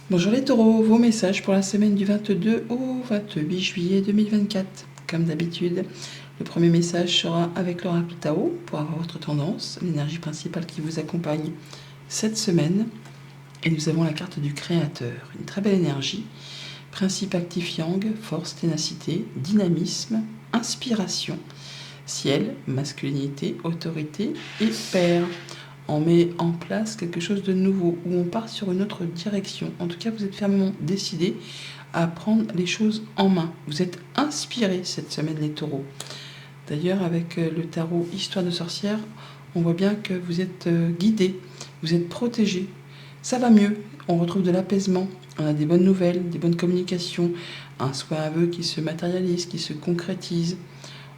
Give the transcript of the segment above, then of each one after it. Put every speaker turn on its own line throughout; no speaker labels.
Bonjour les taureaux, vos messages pour la semaine du 22 au 28 juillet 2024. Comme d'habitude, le premier message sera avec l'oracle Tao pour avoir votre tendance, l'énergie principale qui vous accompagne cette semaine. Et nous avons la carte du créateur, une très belle énergie. Principe actif yang, force, ténacité, dynamisme, inspiration, ciel, masculinité, autorité et père. On met en place quelque chose de nouveau, où on part sur une autre direction. En tout cas, vous êtes fermement décidé à prendre les choses en main. Vous êtes inspiré cette semaine, les taureaux. D'ailleurs, avec le tarot Histoire de sorcière, on voit bien que vous êtes guidé, vous êtes protégé. Ça va mieux, on retrouve de l'apaisement, on a des bonnes nouvelles, des bonnes communications, un souhait, un vœu qui se matérialise, qui se concrétise.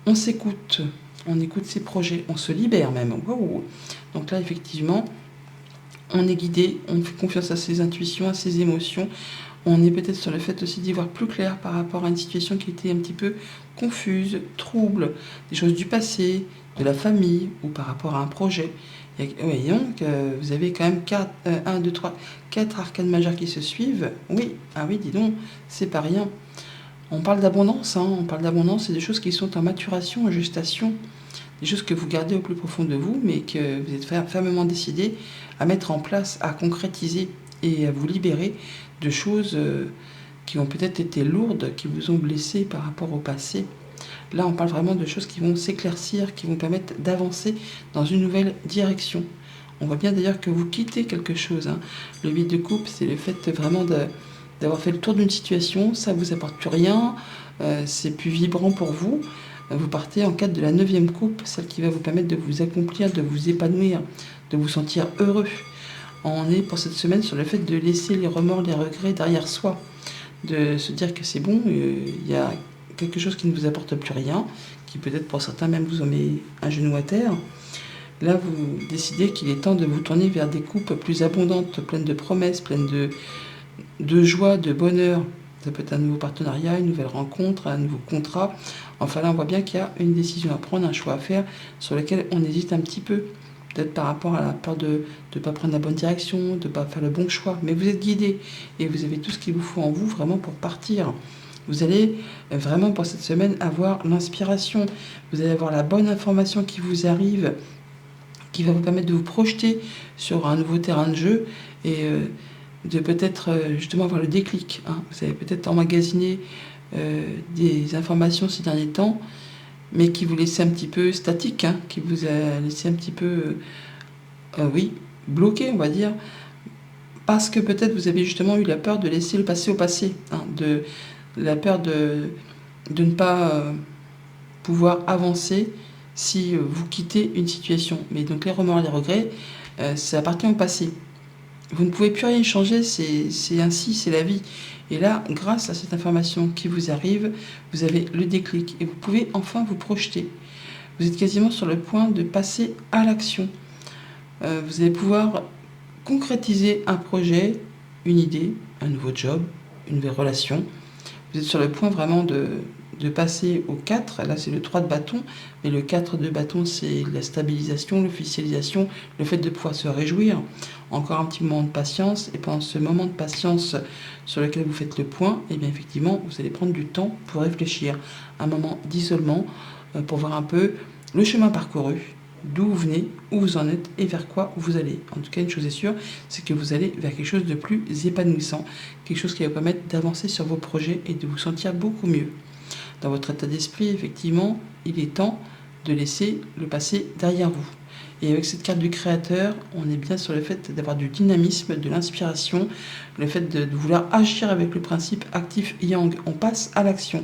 On s'écoute, on écoute ses projets, on se libère même. Wow. Donc là, effectivement, on est guidé, on fait confiance à ses intuitions, à ses émotions. On est peut-être sur le fait aussi d'y voir plus clair par rapport à une situation qui était un petit peu confuse, trouble, des choses du passé, de la famille ou par rapport à un projet. Et donc, vous avez quand même 4 arcanes majeures qui se suivent. Oui, ah oui, dis donc, c'est pas rien. On parle d'abondance, on parle d'abondance, c'est des choses qui sont en maturation, en gestation, des choses que vous gardez au plus profond de vous, mais que vous êtes fermement décidé à mettre en place, à concrétiser et à vous libérer de choses qui ont peut-être été lourdes, qui vous ont blessé par rapport au passé. Là, on parle vraiment de choses qui vont s'éclaircir, qui vont permettre d'avancer dans une nouvelle direction. On voit bien d'ailleurs que vous quittez quelque chose. Le 8 de coupe, c'est le fait vraiment d'avoir fait le tour d'une situation, ça ne vous apporte plus rien, c'est plus vibrant pour vous. Vous partez en quête de la 9e coupe, celle qui va vous permettre de vous accomplir, de vous épanouir, de vous sentir heureux. On est pour cette semaine sur le fait de laisser les remords, les regrets derrière soi, de se dire que c'est bon, il y a quelque chose qui ne vous apporte plus rien, qui peut-être pour certains même vous en met un genou à terre. Là, vous décidez qu'il est temps de vous tourner vers des coupes plus abondantes, pleines de promesses, pleines de joie, de bonheur. Ça peut être un nouveau partenariat, une nouvelle rencontre, un nouveau contrat. Enfin là, on voit bien qu'il y a une décision à prendre, un choix à faire, sur lequel on hésite un petit peu. Peut-être par rapport à la peur de ne pas prendre la bonne direction, de ne pas faire le bon choix. Mais vous êtes guidé et vous avez tout ce qu'il vous faut en vous vraiment pour partir. Vous allez vraiment pour cette semaine avoir l'inspiration. Vous allez avoir la bonne information qui vous arrive, qui va vous permettre de vous projeter sur un nouveau terrain de jeu et de peut-être justement avoir le déclic. Vous avez peut-être emmagasiné des informations ces derniers temps, mais qui vous laissait un petit peu statique, qui vous a laissé un petit peu, bloqué, on va dire, parce que peut-être vous avez justement eu la peur de laisser le passé au passé, de la peur de ne pas pouvoir avancer si vous quittez une situation. Mais donc les remords et les regrets, ça appartient au passé. Vous ne pouvez plus rien changer, c'est ainsi, c'est la vie. Et là, grâce à cette information qui vous arrive, vous avez le déclic et vous pouvez enfin vous projeter. Vous êtes quasiment sur le point de passer à l'action. Vous allez pouvoir concrétiser un projet, une idée, un nouveau job, une nouvelle relation. Vous êtes sur le point vraiment de passer au 4, là c'est le 3 de bâton, mais le 4 de bâton c'est la stabilisation, l'officialisation, le fait de pouvoir se réjouir. Encore un petit moment de patience, et pendant ce moment de patience sur lequel vous faites le point, et bien effectivement vous allez prendre du temps pour réfléchir, un moment d'isolement pour voir un peu le chemin parcouru, d'où vous venez, où vous en êtes et vers quoi vous allez. En tout cas, une chose est sûre, c'est que vous allez vers quelque chose de plus épanouissant, quelque chose qui va vous permettre d'avancer sur vos projets et de vous sentir beaucoup mieux. Dans votre état d'esprit, effectivement, il est temps de laisser le passé derrière vous. Et avec cette carte du créateur, on est bien sur le fait d'avoir du dynamisme, de l'inspiration, le fait de vouloir agir avec le principe actif yang. On passe à l'action.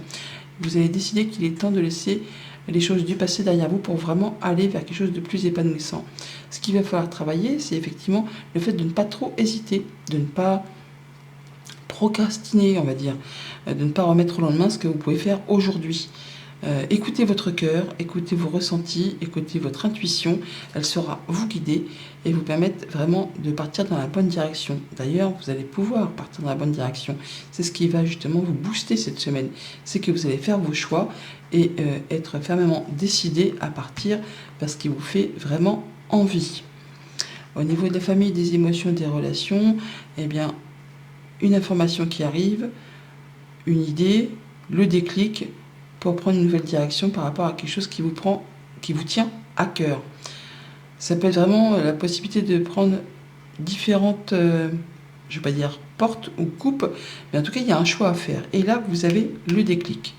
Vous avez décidé qu'il est temps de laisser les choses du passé derrière vous pour vraiment aller vers quelque chose de plus épanouissant. Ce qu'il va falloir travailler, c'est effectivement le fait de ne pas trop hésiter, de ne pas procrastiner, on va dire, de ne pas remettre au lendemain ce que vous pouvez faire aujourd'hui. Écoutez votre cœur, écoutez vos ressentis, écoutez votre intuition, elle saura vous guider et vous permettre vraiment de partir dans la bonne direction. D'ailleurs, vous allez pouvoir partir dans la bonne direction. C'est ce qui va justement vous booster cette semaine. C'est que vous allez faire vos choix et être fermement décidé à partir vers ce qui vous fait vraiment envie. Au niveau de la famille, des émotions, des relations, eh bien, une information qui arrive, une idée, le déclic pour prendre une nouvelle direction par rapport à quelque chose qui vous tient à cœur. Ça peut être vraiment la possibilité de prendre différentes, je ne vais pas dire portes ou coupes, mais en tout cas, il y a un choix à faire. Et là, vous avez le déclic.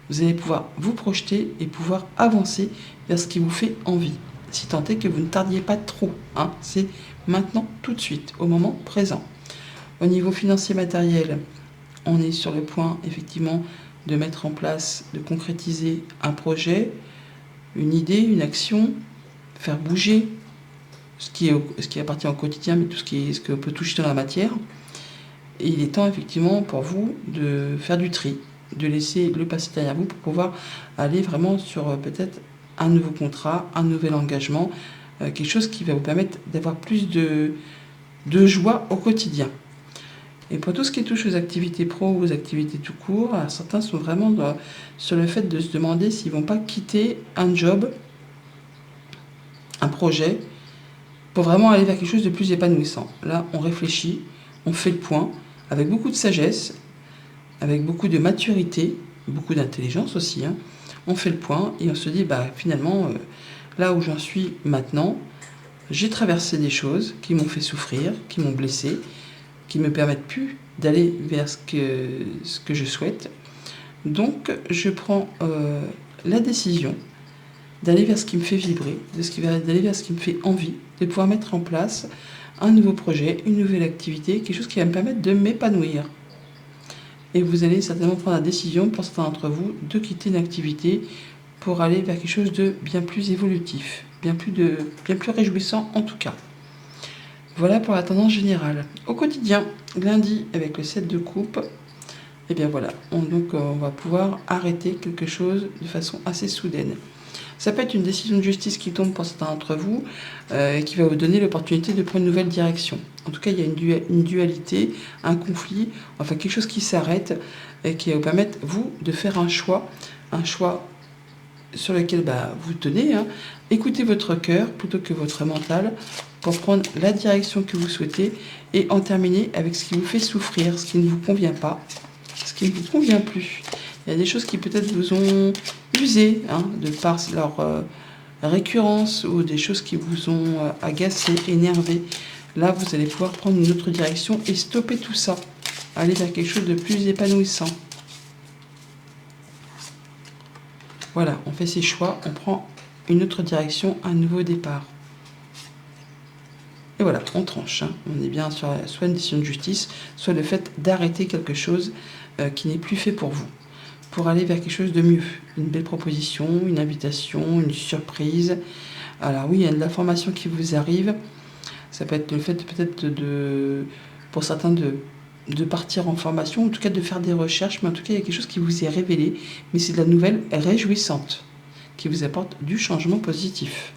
Vous allez pouvoir vous projeter et pouvoir avancer vers ce qui vous fait envie. Si tant est que vous ne tardiez pas trop, hein, c'est maintenant, tout de suite, au moment présent. Au niveau financier matériel, on est sur le point, effectivement, de mettre en place, de concrétiser un projet, une idée, une action, faire bouger ce qui appartient au quotidien, mais tout ce qu'on peut toucher dans la matière. Et il est temps, effectivement, pour vous de faire du tri, de laisser le passé derrière vous pour pouvoir aller vraiment sur peut-être un nouveau contrat, un nouvel engagement, quelque chose qui va vous permettre d'avoir plus de joie au quotidien. Et pour tout ce qui touche aux activités pro ou aux activités tout court, alors certains sont vraiment sur le fait de se demander s'ils ne vont pas quitter un job, un projet, pour vraiment aller vers quelque chose de plus épanouissant. Là, on réfléchit, on fait le point, avec beaucoup de sagesse, avec beaucoup de maturité, beaucoup d'intelligence aussi, hein. On fait le point et on se dit, finalement, là où j'en suis maintenant, j'ai traversé des choses qui m'ont fait souffrir, qui m'ont blessé, qui me permettent plus d'aller vers ce que je souhaite. Donc, je prends la décision d'aller vers ce qui me fait vibrer, d'aller vers ce qui me fait envie, de pouvoir mettre en place un nouveau projet, une nouvelle activité, quelque chose qui va me permettre de m'épanouir. Et vous allez certainement prendre la décision, pour certains d'entre vous, de quitter une activité pour aller vers quelque chose de bien plus évolutif, bien plus réjouissant en tout cas. Voilà pour la tendance générale. Au quotidien, lundi, avec le 7 de coupe, et bien voilà, on va pouvoir arrêter quelque chose de façon assez soudaine. Ça peut être une décision de justice qui tombe pour certains d'entre vous, et qui va vous donner l'opportunité de prendre une nouvelle direction. En tout cas, il y a une dualité, un conflit, enfin quelque chose qui s'arrête et qui va vous permettre, vous, de faire un choix sur lequel vous tenez. Hein. Écoutez votre cœur plutôt que votre mental pour prendre la direction que vous souhaitez et en terminer avec ce qui vous fait souffrir, ce qui ne vous convient pas, ce qui ne vous convient plus. Il y a des choses qui peut-être vous ont usé, hein, de par leur récurrence ou des choses qui vous ont agacé, énervé. Là, vous allez pouvoir prendre une autre direction et stopper tout ça. Aller vers quelque chose de plus épanouissant. Voilà, on fait ses choix, on prend une autre direction, un nouveau départ. Et voilà, on tranche. Hein. On est bien sur soit une décision de justice, soit le fait d'arrêter quelque chose qui n'est plus fait pour vous. Pour aller vers quelque chose de mieux. Une belle proposition, une invitation, une surprise. Alors oui, il y a de l'information qui vous arrive. Ça peut être le fait peut-être pour certains de partir en formation, en tout cas de faire des recherches, mais en tout cas il y a quelque chose qui vous est révélé, mais c'est de la nouvelle réjouissante, qui vous apporte du changement positif.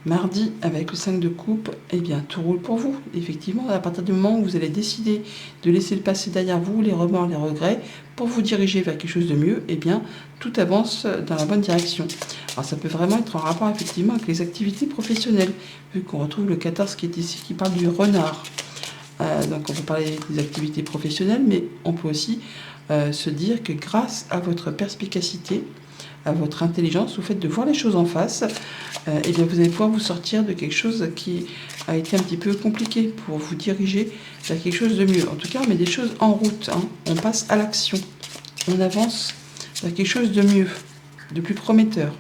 Mardi, avec le 5 de coupe, eh bien, tout roule pour vous. Effectivement, à partir du moment où vous allez décider de laisser le passé derrière vous, les remords, les regrets, pour vous diriger vers quelque chose de mieux, eh bien, tout avance dans la bonne direction. Alors, ça peut vraiment être en rapport, effectivement, avec les activités professionnelles, vu qu'on retrouve le 14 qui est ici, qui parle du renard. Donc, on peut parler des activités professionnelles, mais on peut aussi se dire que grâce à votre perspicacité, à votre intelligence, au fait de voir les choses en face, et bien vous allez pouvoir vous sortir de quelque chose qui a été un petit peu compliqué pour vous diriger vers quelque chose de mieux. En tout cas, on met des choses en route, hein. On passe à l'action, on avance vers quelque chose de mieux, de plus prometteur.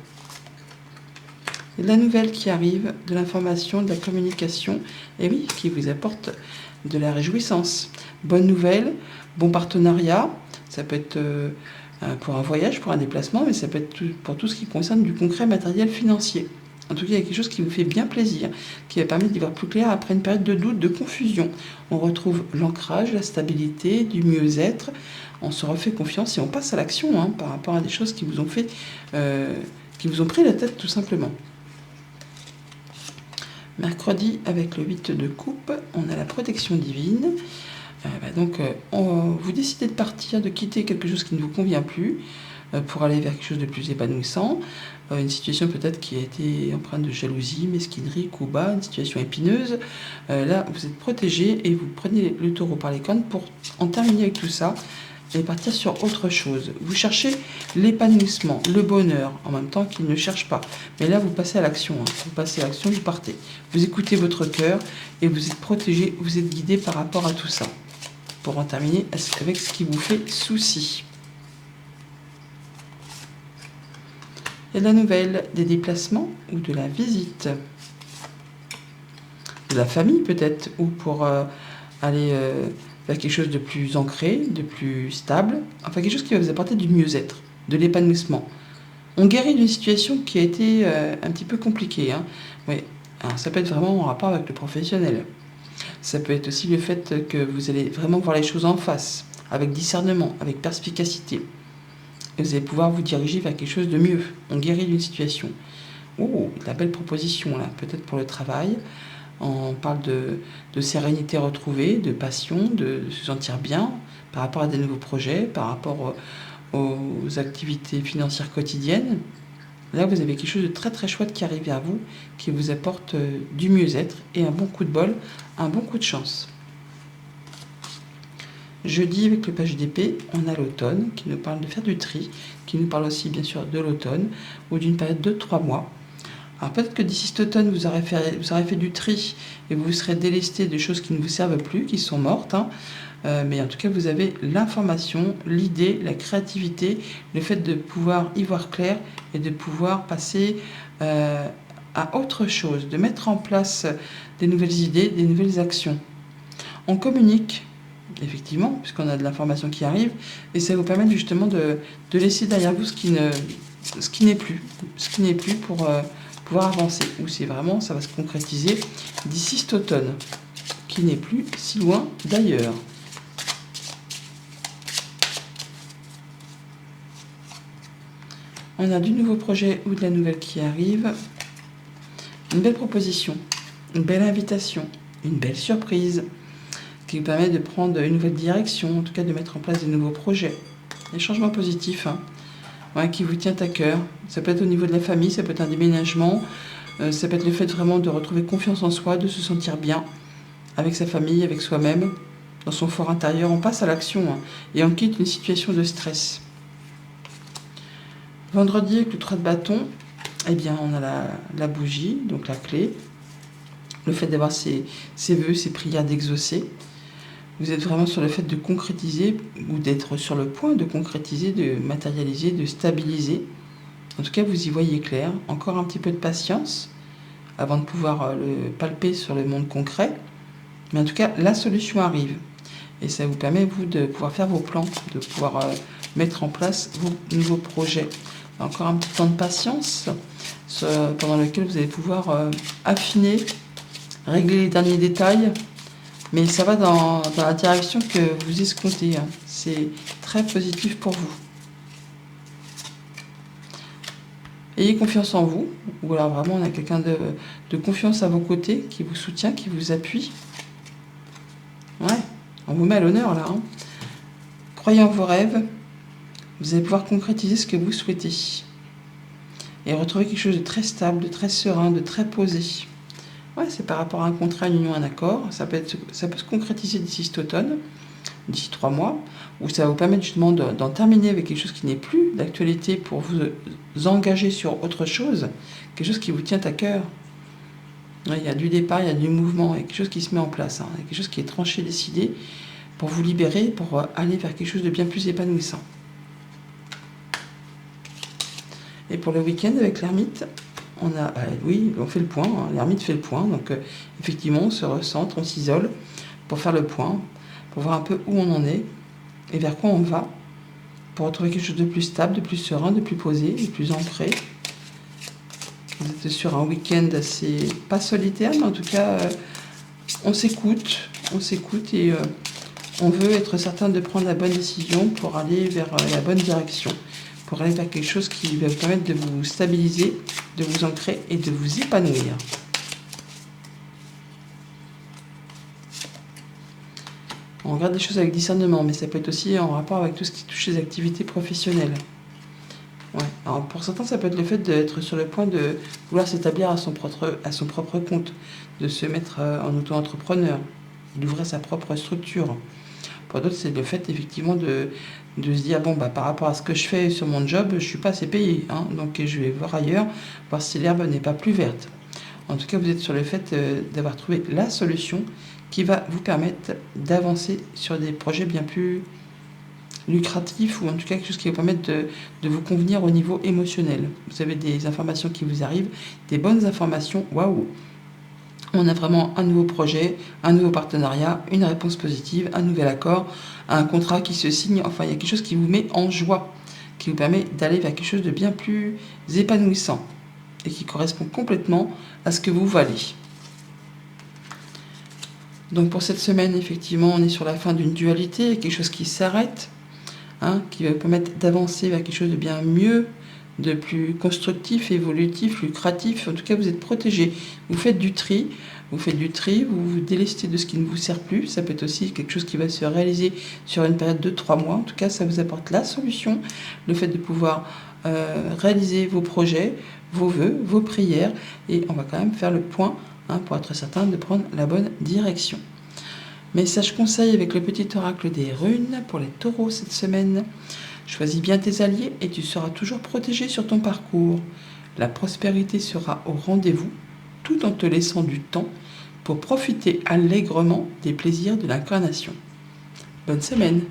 Il y a de la nouvelle qui arrive, de l'information, de la communication, et oui, qui vous apporte de la réjouissance. Bonne nouvelle, bon partenariat, ça peut être pour un voyage, pour un déplacement, mais ça peut être pour tout ce qui concerne du concret matériel financier. En tout cas, il y a quelque chose qui vous fait bien plaisir, qui va permettre d'y voir plus clair après une période de doute, de confusion. On retrouve l'ancrage, la stabilité, du mieux-être, on se refait confiance et on passe à l'action, hein, par rapport à des choses qui vous ont fait, qui vous ont pris la tête tout simplement. Mercredi, avec le 8 de coupe, on a la protection divine. Donc, vous décidez de partir, de quitter quelque chose qui ne vous convient plus, pour aller vers quelque chose de plus épanouissant. Une situation peut-être qui a été empreinte de jalousie, mesquinerie, coup bas, une situation épineuse. Là, vous êtes protégé et vous prenez le taureau par les cornes pour en terminer avec tout ça et partir sur autre chose. Vous cherchez l'épanouissement, le bonheur, en même temps qu'il ne cherche pas. Mais là, vous passez à l'action. Vous passez à l'action, vous partez. Vous écoutez votre cœur et vous êtes protégé, vous êtes guidé par rapport à tout ça. Pour en terminer avec ce qui vous fait souci. Il y a de la nouvelle, des déplacements ou de la visite. De la famille peut-être, ou pour aller vers quelque chose de plus ancré, de plus stable. Enfin, quelque chose qui va vous apporter du mieux-être, de l'épanouissement. On guérit d'une situation qui a été un petit peu compliquée. Oui. Alors, ça peut être vraiment en rapport avec le professionnel. Ça peut être aussi le fait que vous allez vraiment voir les choses en face, avec discernement, avec perspicacité. Et vous allez pouvoir vous diriger vers quelque chose de mieux. On guérit d'une situation. Oh, la belle proposition là, peut-être pour le travail. On parle de sérénité retrouvée, de passion, de se sentir bien par rapport à des nouveaux projets, par rapport aux activités financières quotidiennes. Là, vous avez quelque chose de très très chouette qui arrive vers vous, qui vous apporte du mieux-être et un bon coup de bol, un bon coup de chance. Jeudi, avec le page d'épée, on a l'automne qui nous parle de faire du tri, qui nous parle aussi bien sûr de l'automne ou d'une période de 3 mois. Alors peut-être que d'ici cet automne, vous aurez fait du tri et vous serez délesté de choses qui ne vous servent plus, qui sont mortes. Mais en tout cas, vous avez l'information, l'idée, la créativité, le fait de pouvoir y voir clair et de pouvoir passer à autre chose, de mettre en place des nouvelles idées, des nouvelles actions. On communique, effectivement, puisqu'on a de l'information qui arrive, et ça vous permet justement de laisser derrière vous ce qui n'est plus pour pouvoir avancer, ou c'est vraiment, ça va se concrétiser d'ici cet automne, qui n'est plus si loin d'ailleurs. On a du nouveau projet ou de la nouvelle qui arrive, une belle proposition, une belle invitation, une belle surprise, qui vous permet de prendre une nouvelle direction, en tout cas de mettre en place des nouveaux projets. Des changements positifs qui vous tient à cœur. Ça peut être au niveau de la famille, ça peut être un déménagement, ça peut être le fait vraiment de retrouver confiance en soi, de se sentir bien avec sa famille, avec soi-même, dans son fort intérieur. On passe à l'action et on quitte une situation de stress. Vendredi, avec le 3 de bâton, eh bien, on a la bougie, donc la clé, le fait d'avoir ses vœux, ses prières d'exaucer. Vous êtes vraiment sur le fait de concrétiser ou d'être sur le point de concrétiser, de matérialiser, de stabiliser. En tout cas, vous y voyez clair. Encore un petit peu de patience avant de pouvoir le palper sur le monde concret. Mais en tout cas, la solution arrive. Et ça vous permet, vous, de pouvoir faire vos plans, de pouvoir mettre en place vos nouveaux projets. Encore un petit temps de patience pendant lequel vous allez pouvoir affiner, régler les derniers détails. Mais ça va dans la direction que vous escomptez. C'est très positif pour vous. Ayez confiance en vous. Ou alors vraiment, on a quelqu'un de confiance à vos côtés, qui vous soutient, qui vous appuie. Ouais, on vous met à l'honneur là. Croyez en vos rêves. Vous allez pouvoir concrétiser ce que vous souhaitez. Et retrouver quelque chose de très stable, de très serein, de très posé. Ouais, c'est par rapport à un contrat, une union, un accord. Ça peut se concrétiser d'ici cet automne, d'ici 3 mois, où ça va vous permettre justement d'en terminer avec quelque chose qui n'est plus d'actualité pour vous engager sur autre chose, quelque chose qui vous tient à cœur. Ouais, il y a du départ, il y a du mouvement, il y a quelque chose qui se met en place, il y a quelque chose qui est tranché, décidé, pour vous libérer, pour aller vers quelque chose de bien plus épanouissant. Et pour le week-end avec l'ermite, on fait le point, l'ermite fait le point, donc effectivement on se recentre, on s'isole pour faire le point, pour voir un peu où on en est et vers quoi on va, pour retrouver quelque chose de plus stable, de plus serein, de plus posé, de plus ancré. Vous êtes sur un week-end assez, pas solitaire, mais en tout cas on s'écoute et on veut être certain de prendre la bonne décision pour aller vers la bonne direction, pour aller vers quelque chose qui va vous permettre de vous stabiliser, de vous ancrer et de vous épanouir. On regarde les choses avec discernement, mais ça peut être aussi en rapport avec tout ce qui touche les activités professionnelles. Ouais. Alors pour certains, ça peut être le fait d'être sur le point de vouloir s'établir à son propre compte, de se mettre en auto-entrepreneur, d'ouvrir sa propre structure. Pour d'autres, c'est le fait effectivement de se dire, bon, bah, par rapport à ce que je fais sur mon job, je suis pas assez payé, hein, donc je vais voir ailleurs, voir si l'herbe n'est pas plus verte. En tout cas, vous êtes sur le fait d'avoir trouvé la solution qui va vous permettre d'avancer sur des projets bien plus lucratif ou en tout cas quelque chose qui va permettre de vous convenir au niveau émotionnel. Vous avez des informations qui vous arrivent, des bonnes informations, waouh! On a vraiment un nouveau projet, un nouveau partenariat, une réponse positive, un nouvel accord, un contrat qui se signe, enfin il y a quelque chose qui vous met en joie, qui vous permet d'aller vers quelque chose de bien plus épanouissant et qui correspond complètement à ce que vous valez. Donc pour cette semaine, effectivement, on est sur la fin d'une dualité, quelque chose qui s'arrête, hein, qui va vous permettre d'avancer vers quelque chose de bien mieux, de plus constructif, évolutif, lucratif. En tout cas, vous êtes protégé. Vous faites du tri, vous vous délestez de ce qui ne vous sert plus. Ça peut être aussi quelque chose qui va se réaliser sur une période de 3 mois. En tout cas, ça vous apporte la solution, le fait de pouvoir réaliser vos projets, vos vœux, vos prières. Et on va quand même faire le point, hein, pour être certain de prendre la bonne direction. Message conseil avec le petit oracle des runes pour les taureaux cette semaine. Choisis bien tes alliés et tu seras toujours protégé sur ton parcours. La prospérité sera au rendez-vous tout en te laissant du temps pour profiter allègrement des plaisirs de l'incarnation. Bonne semaine!